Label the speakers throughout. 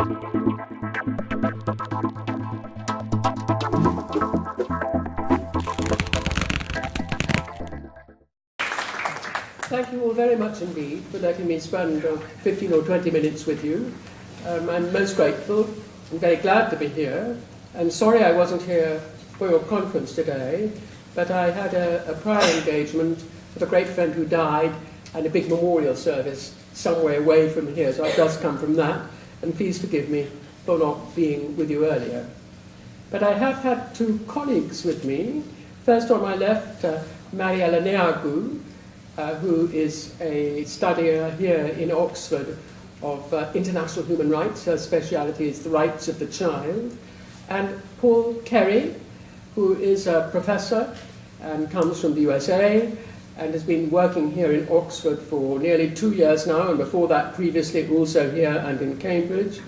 Speaker 1: Thank you all very much indeed for letting me spend 15 or 20 minutes with you. I'm most grateful. I'm very glad to be here. I'm sorry I wasn't here for your conference today, but I had a prior engagement with a great friend who died and a big memorial service somewhere away from here, so I've just come from that, and please forgive me for not being with you earlier. But I have had two colleagues with me. First on my left, Mariella Neagu, who is a studier here in Oxford of international human rights. Her speciality is the rights of the child. And Paul Kerry, who is a professor and comes from the USA and has been working here in Oxford for nearly 2 years now, and before that previously also here and in Cambridge,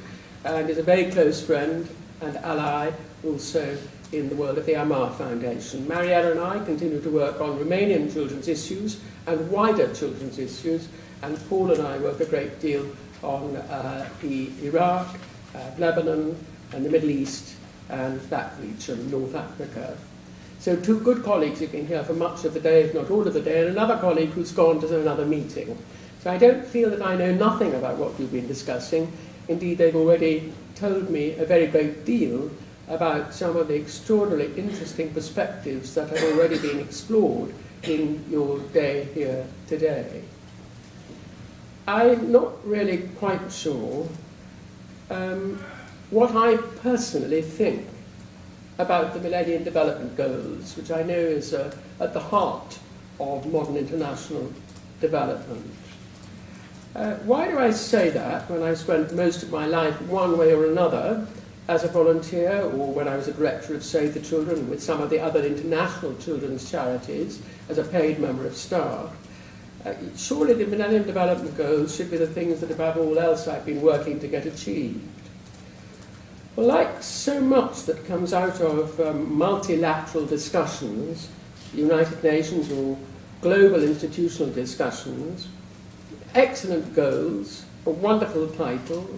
Speaker 1: and is a very close friend and ally also in the world of the AMAR Foundation. Mariella and I continue to work on Romanian children's issues and wider children's issues, and Paul and I work a great deal on Iraq, Lebanon, and the Middle East, and that region, North Africa. So two good colleagues who've been here for much of the day, if not all of the day, and another colleague who's gone to another meeting. So I don't feel that I know nothing about what we've been discussing. Indeed, they've already told me a very great deal about some of the extraordinarily interesting perspectives that have already been explored in your day here today. I'm not really quite sure what I personally think about the Millennium Development Goals, which I know is at the heart of modern international development. Why do I say that when I spent most of my life one way or another as a volunteer, or when I was a director of Save the Children with some of the other international children's charities as a paid member of staff? Surely the Millennium Development Goals should be the things that above all else I've been working to get achieved. Well, like so much that comes out of multilateral discussions, United Nations or global institutional discussions, excellent goals, a wonderful title,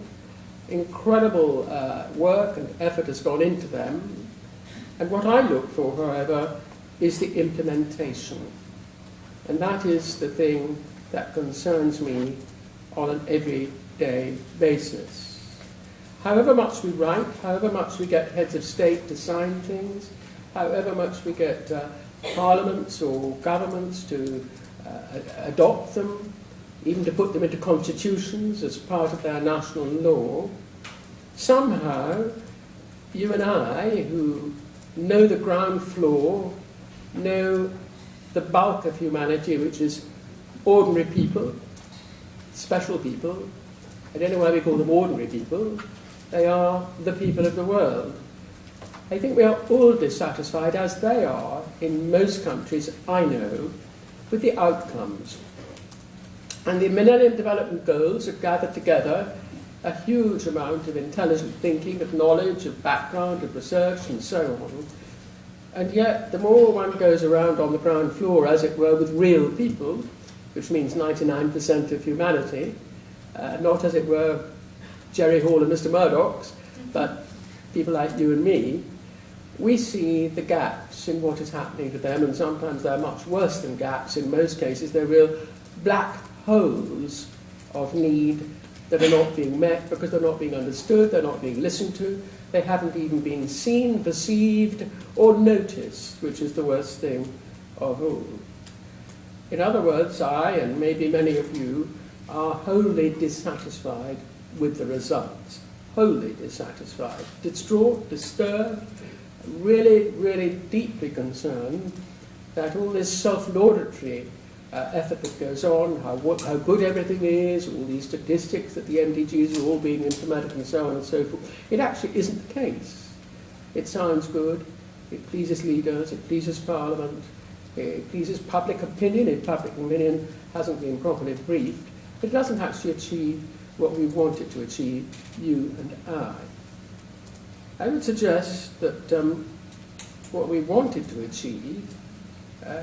Speaker 1: incredible work and effort has gone into them, and what I look for, however, is the implementation. And that is the thing that concerns me on an everyday basis. However much we write, however much we get heads of state to sign things, however much we get parliaments or governments to adopt them, even to put them into constitutions as part of their national law, somehow you and I, who know the ground floor, know the bulk of humanity, which is ordinary people, special people. I don't know why we call them ordinary people. They are the people of the world. I think we are all dissatisfied, as they are in most countries I know, with the outcomes. And the Millennium Development Goals have gathered together a huge amount of intelligent thinking, of knowledge, of background, of research, and so on. And yet, the more one goes around on the ground floor, as it were, with real people, which means 99% of humanity, not, as it were, Jerry Hall and Mr. Murdoch's, but people like you and me, we see the gaps in what is happening to them, and sometimes they're much worse than gaps. In most cases, they're real black holes of need that are not being met because they're not being understood, they're not being listened to, they haven't even been seen, perceived, or noticed, which is the worst thing of all. In other words, I, and maybe many of you, are wholly dissatisfied with the results. Wholly dissatisfied, distraught, disturbed, really, really deeply concerned that all this self-laudatory effort that goes on, how good everything is, all these statistics that the MDGs are all being implemented and so on and so forth, it actually isn't the case. It sounds good, it pleases leaders, it pleases Parliament, it pleases public opinion if public opinion hasn't been properly briefed, but it doesn't actually achieve what we want it to achieve, you and I. I would suggest that what we wanted to achieve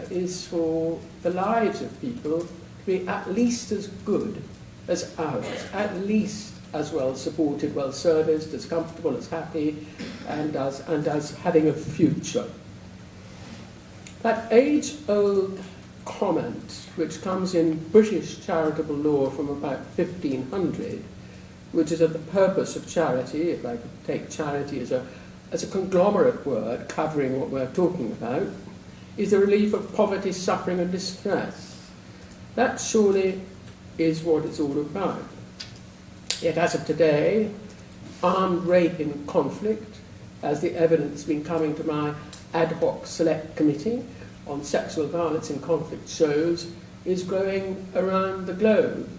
Speaker 1: is for the lives of people to be at least as good as ours, at least as well supported, well serviced, as comfortable, as happy, and as having a future. That age-old comment, which comes in British charitable law from about 1500, which is of the purpose of charity, if I could take charity as a conglomerate word covering what we're talking about, is the relief of poverty, suffering and distress. That surely is what it's all about. Yet as of today, armed rape in conflict, as the evidence been coming to my ad hoc select committee on sexual violence in conflict shows, is growing around the globe.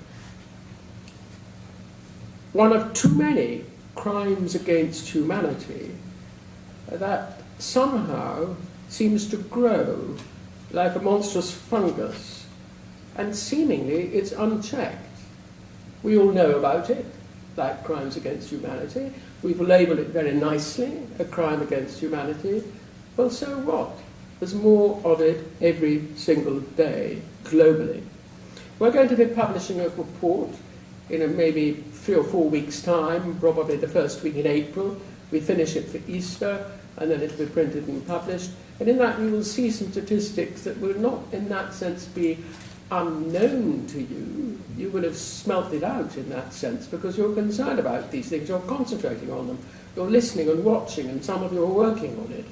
Speaker 1: One of too many crimes against humanity that somehow seems to grow like a monstrous fungus, and seemingly it's unchecked. We all know about it, like crimes against humanity. We've labelled it very nicely, a crime against humanity. Well, so what? There's more of it every single day, globally. We're going to be publishing a report in maybe 3 or 4 weeks' time, probably the first week in April. We finish it for Easter, and then it'll be printed and published. And in that you will see some statistics that will not, in that sense, be unknown to you. You will have smelt it out in that sense because you're concerned about these things, you're concentrating on them, you're listening and watching, and some of you are working on it.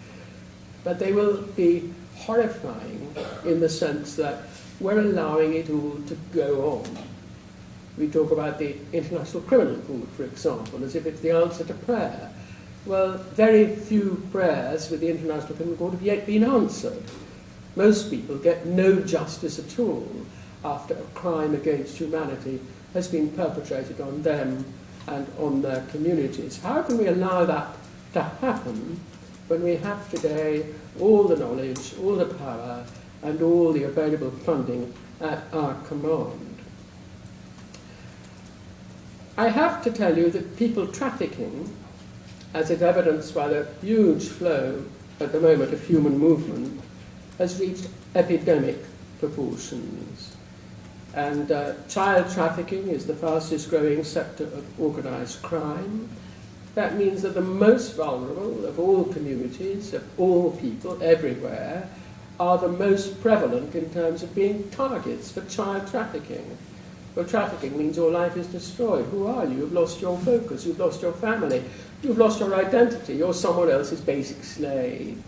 Speaker 1: But they will be horrifying in the sense that we're allowing it all to go on. We talk about the International Criminal Court, for example, as if it's the answer to prayer. Well, very few prayers with the International Criminal Court have yet been answered. Most people get no justice at all after a crime against humanity has been perpetrated on them and on their communities. How can we allow that to happen when we have today all the knowledge, all the power, and all the available funding at our command? I have to tell you that people trafficking, as is evidenced by the huge flow at the moment of human movement, has reached epidemic proportions. And child trafficking is the fastest growing sector of organised crime. That means that the most vulnerable of all communities, of all people, everywhere, are the most prevalent in terms of being targets for child trafficking. Well, trafficking means your life is destroyed. Who are you? You've lost your focus, you've lost your family, you've lost your identity, you're someone else's basic slave.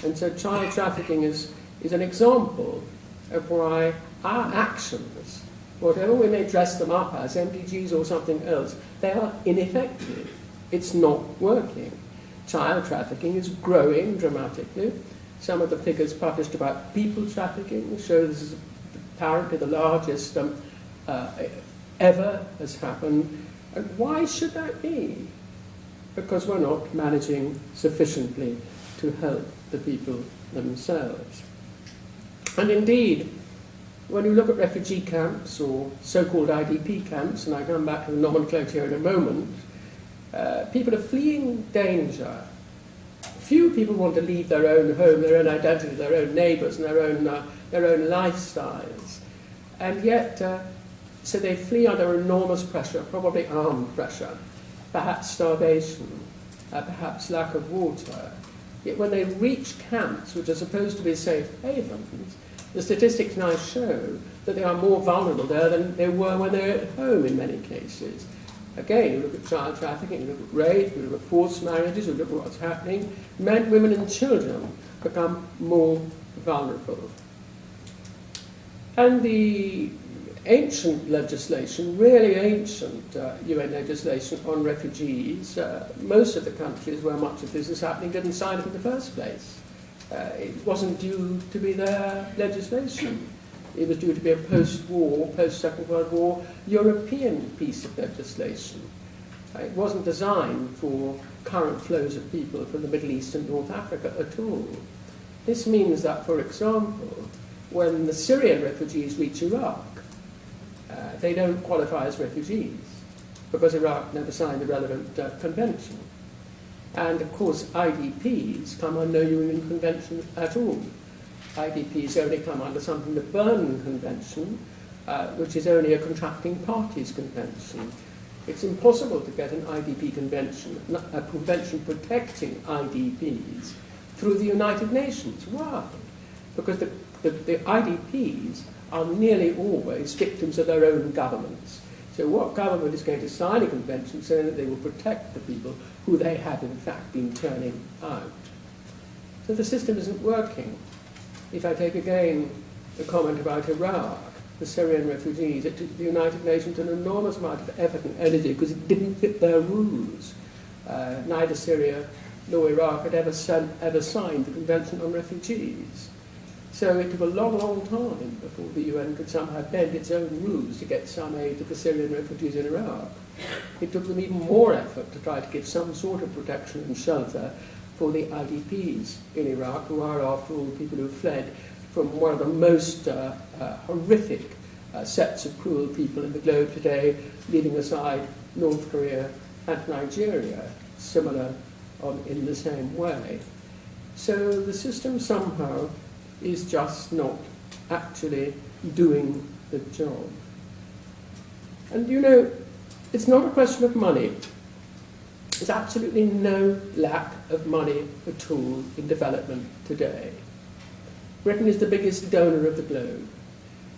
Speaker 1: And so child trafficking is an example of why our actions, whatever we may dress them up as, MDGs or something else, they are ineffective. It's not working. Child trafficking is growing dramatically. Some of the figures published about people trafficking show this is apparently the largest ever has happened. And why should that be? Because we're not managing sufficiently to help the people themselves. And indeed, when you look at refugee camps or so-called IDP camps, and I come back to the nomenclature in a moment, people are fleeing danger. Few people want to leave their own home, their own identity, their own neighbours, and their own lifestyles. And yet, so they flee under enormous pressure, probably armed pressure, perhaps starvation, perhaps lack of water. Yet when they reach camps, which are supposed to be safe havens, the statistics now show that they are more vulnerable there than they were when they were at home in many cases. Again, you look at child trafficking, you look at rape, you look at forced marriages, you look at what's happening. Men, women and children become more vulnerable. And the ancient legislation, really ancient UN legislation on refugees, most of the countries where much of this is happening didn't sign it in the first place. It wasn't due to be their legislation. It was due to be a post-war, post-Second World War, European piece of legislation. It wasn't designed for current flows of people from the Middle East and North Africa at all. This means that, for example, when the Syrian refugees reach Iraq, they don't qualify as refugees because Iraq never signed the relevant convention. And of course, IDPs come under no UN convention at all. IDPs only come under something, the Berne Convention, which is only a contracting parties convention. It's impossible to get an IDP convention, a convention protecting IDPs, through the United Nations. Why? Because the IDPs are nearly always victims of their own governments. So what government is going to sign a convention saying that they will protect the people who they have in fact been turning out? So the system isn't working. If I take again the comment about Iraq, the Syrian refugees, it took the United Nations an enormous amount of effort and energy because it didn't fit their rules. Neither Syria nor Iraq had ever signed the Convention on Refugees. So it took a long, long time before the UN could somehow bend its own rules to get some aid to the Syrian refugees in Iraq. It took them even more effort to try to give some sort of protection and shelter for the IDPs in Iraq, who are, after all, people who fled from one of the most horrific sets of cruel people in the globe today, leaving aside North Korea and Nigeria, similar in the same way. So the system somehow is just not actually doing the job. And you know, it's not a question of money. There's absolutely no lack of money at all in development today. Britain is the biggest donor of the globe.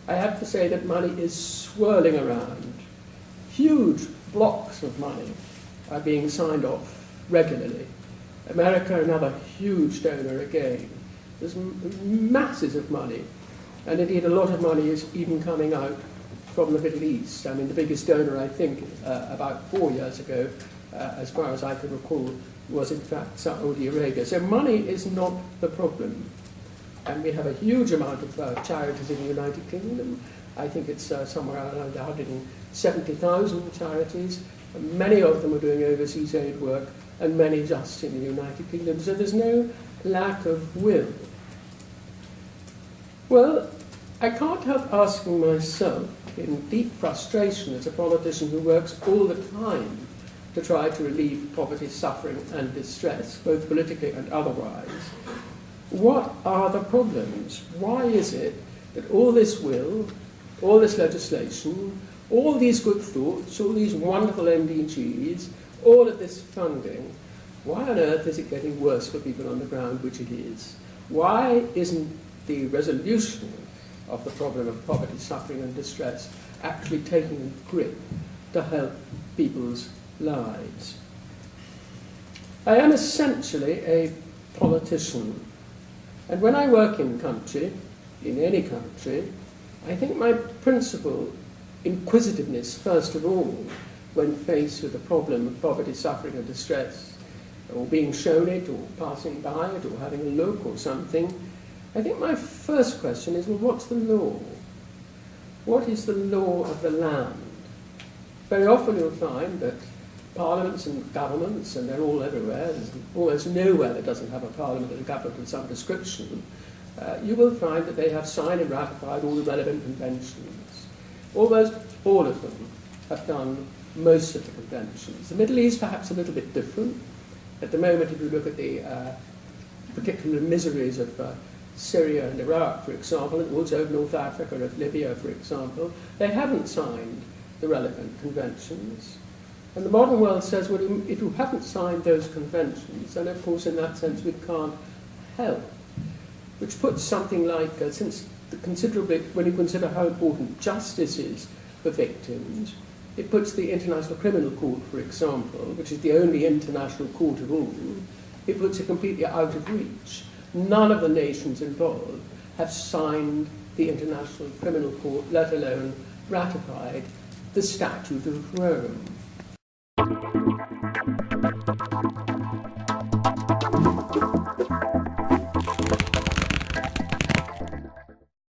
Speaker 1: I have to say that money is swirling around. Huge blocks of money are being signed off regularly. America, another huge donor again. There's masses of money, and indeed a lot of money is even coming out from the Middle East. I mean, the biggest donor, I think, about 4 years ago, as far as I can recall, was in fact Saudi Arabia. So money is not the problem. And we have a huge amount of charities in the United Kingdom. I think it's somewhere around 170,000 charities. And many of them are doing overseas aid work, and many just in the United Kingdom. So there's no lack of will. Well, I can't help asking myself, in deep frustration as a politician who works all the time to try to relieve poverty, suffering and distress, both politically and otherwise, what are the problems? Why is it that all this will, all this legislation, all these good thoughts, all these wonderful MDGs, all of this funding, why on earth is it getting worse for people on the ground, which it is? Why isn't the resolution of the problem of poverty, suffering and distress actually taking a grip to help people's lives? I am essentially a politician. And when I work in any country, I think my principal inquisitiveness, first of all, when faced with the problem of poverty, suffering and distress, or being shown it, or passing by it, or having a look or something, I think my first question is, well, what's the law? What is the law of the land? Very often you'll find that parliaments and governments, and they're all everywhere, there's almost nowhere that doesn't have a parliament and a government of some description, you will find that they have signed and ratified all the relevant conventions. Almost all of them have done most of the conventions. The Middle East perhaps a little bit different. At the moment, if you look at the particular miseries of Syria and Iraq, for example, and also of North Africa, of Libya, for example, they haven't signed the relevant conventions. And the modern world says, well, if you haven't signed those conventions, then of course in that sense we can't help. Which puts something like, when you consider how important justice is for victims, it puts the International Criminal Court, for example, which is the only international court of all, it puts it completely out of reach. None of the nations involved have signed the International Criminal Court, let alone ratified the Statute of Rome.